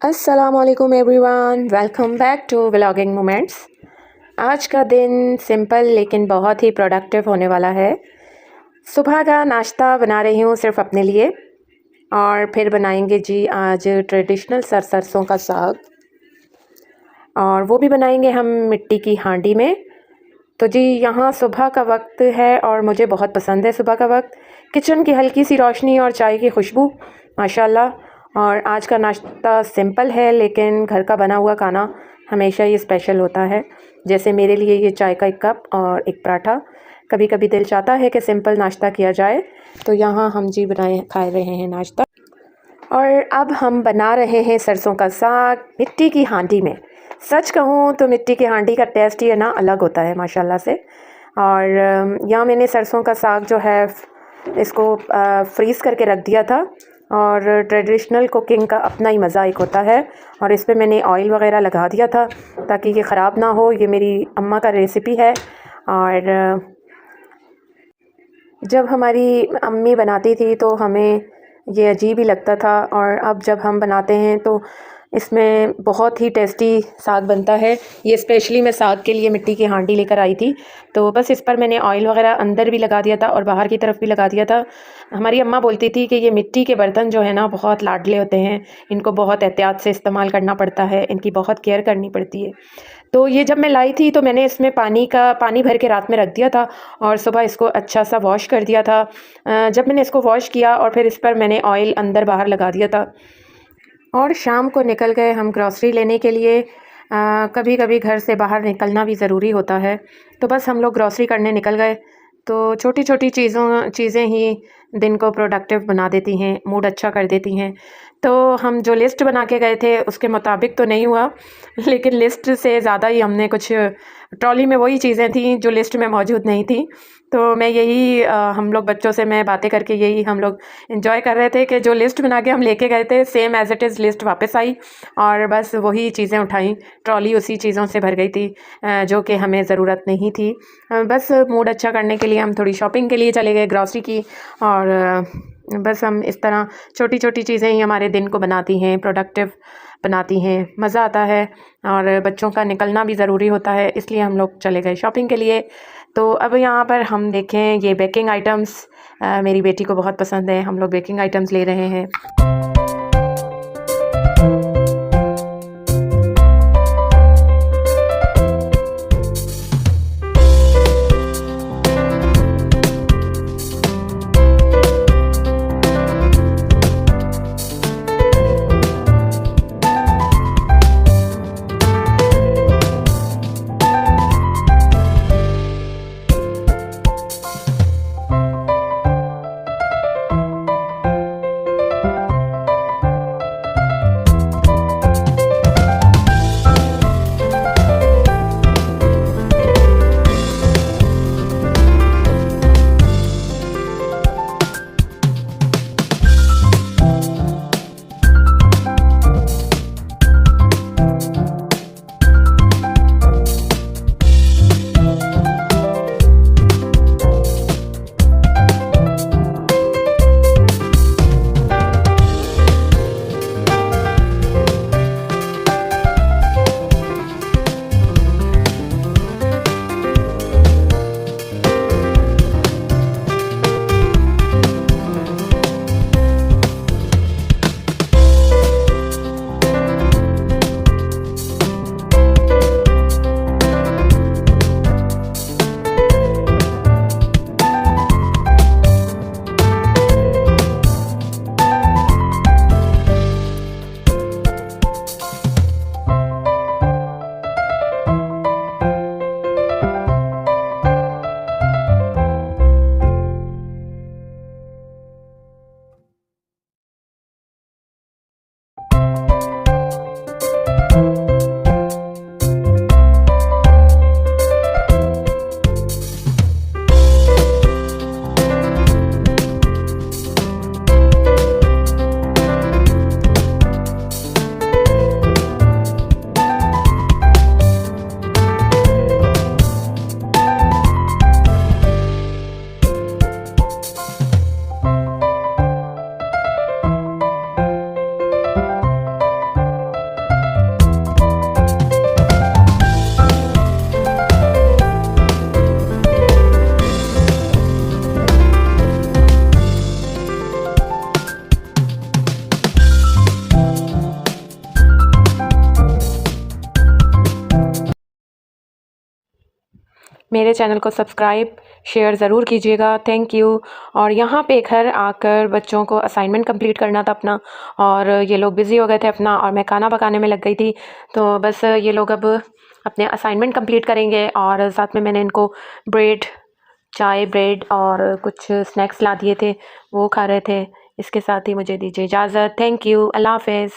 अस्सलामुअलैकुम everyone, welcome back to vlogging moments. आज का दिन सिंपल लेकिन बहुत ही प्रोडक्टिव होने वाला है। सुबह का नाश्ता बना रही हूँ सिर्फ अपने लिए, और फिर बनाएंगे जी आज ट्रेडिशनल सरसों का साग, और वो भी बनाएंगे हम मिट्टी की हांडी में। तो जी यहाँ सुबह का वक्त है और मुझे बहुत पसंद है सुबह का वक्त। किचन की हल्की सी रोशनी और चाय की खुशबू, माशाल्लाह। और आज का नाश्ता सिंपल है लेकिन घर का बना हुआ खाना हमेशा ही स्पेशल होता है। जैसे मेरे लिए ये चाय का एक कप और एक पराठा। कभी कभी दिल चाहता है कि सिंपल नाश्ता किया जाए, तो यहाँ हम जी खा रहे हैं नाश्ता। और अब हम बना रहे हैं सरसों का साग मिट्टी की हांडी में। सच कहूँ तो मिट्टी की हांडी का टेस्ट ही है ना अलग होता है माशाल्लाह से। और यहाँ मैंने सरसों का साग जो है इसको फ्रीज़ करके रख दिया था। और ट्रेडिशनल कुकिंग का अपना ही मज़ा एक होता है। और इस पर मैंने ऑयल वगैरह लगा दिया था ताकि ये ख़राब ना हो। ये मेरी अम्मा का रेसिपी है, और जब हमारी अम्मी बनाती थी तो हमें ये अजीब ही लगता था, और अब जब हम बनाते हैं तो इसमें बहुत ही टेस्टी साग बनता है। ये स्पेशली मैं साग के लिए मिट्टी की हांडी लेकर आई थी, तो बस इस पर मैंने ऑयल वगैरह अंदर भी लगा दिया था और बाहर की तरफ भी लगा दिया था। हमारी अम्मा बोलती थी कि ये मिट्टी के बर्तन जो है ना बहुत लाडले होते हैं, इनको बहुत एहतियात से इस्तेमाल करना पड़ता है, इनकी बहुत केयर करनी पड़ती है। तो ये जब मैं लाई थी तो मैंने इसमें पानी भर के रात में रख दिया था, और सुबह इसको अच्छा सा वॉश कर दिया था। जब मैंने इसको वॉश किया और फिर इस पर मैंने ऑयल अंदर बाहर लगा दिया था, और शाम को निकल गए हम ग्रॉसरी लेने के लिए। कभी कभी घर से बाहर निकलना भी ज़रूरी होता है, तो बस हम लोग ग्रॉसरी करने निकल गए। तो छोटी छोटी चीज़ें ही दिन को प्रोडक्टिव बना देती हैं, मूड अच्छा कर देती हैं। तो हम जो लिस्ट बना के गए थे उसके मुताबिक तो नहीं हुआ, लेकिन लिस्ट से ज़्यादा ही हमने कुछ ट्रॉली में वही चीज़ें थी जो लिस्ट में मौजूद नहीं थी। तो मैं यही हम लोग बच्चों से मैं बातें करके यही हम लोग एंजॉय कर रहे थे कि जो लिस्ट बना के हम लेके गए थे same as it is list वापस आई, और बस वही चीज़ें उठाई। ट्रॉली उसी चीज़ों से भर गई थी जो कि हमें ज़रूरत नहीं थी। बस मूड अच्छा करने के लिए हम थोड़ी शॉपिंग के लिए चले गए ग्रॉसरी की। और बस हम इस तरह छोटी छोटी चीज़ें ही हमारे दिन को बनाती हैं, प्रोडक्टिव बनाती हैं, मज़ा आता है। और बच्चों का निकलना भी ज़रूरी होता है, इसलिए हम लोग चले गए शॉपिंग के लिए। तो अब यहाँ पर हम देखें ये बेकिंग आइटम्स मेरी बेटी को बहुत पसंद है, हम लोग बेकिंग आइटम्स ले रहे हैं। मेरे चैनल को सब्सक्राइब शेयर ज़रूर कीजिएगा। Thank you. और यहाँ पे घर आकर बच्चों को असाइनमेंट कंप्लीट करना था अपना, और ये लोग बिज़ी हो गए थे अपना, और मैं खाना पकाने में लग गई थी। तो बस ये लोग अब अपने असाइनमेंट कंप्लीट करेंगे, और साथ में मैंने इनको चाय ब्रेड और कुछ स्नैक्स ला दिए थे, वो खा रहे थे। इसके साथ ही मुझे दीजिए इजाज़त। Thank you. अल्लाह हाफ़िज़।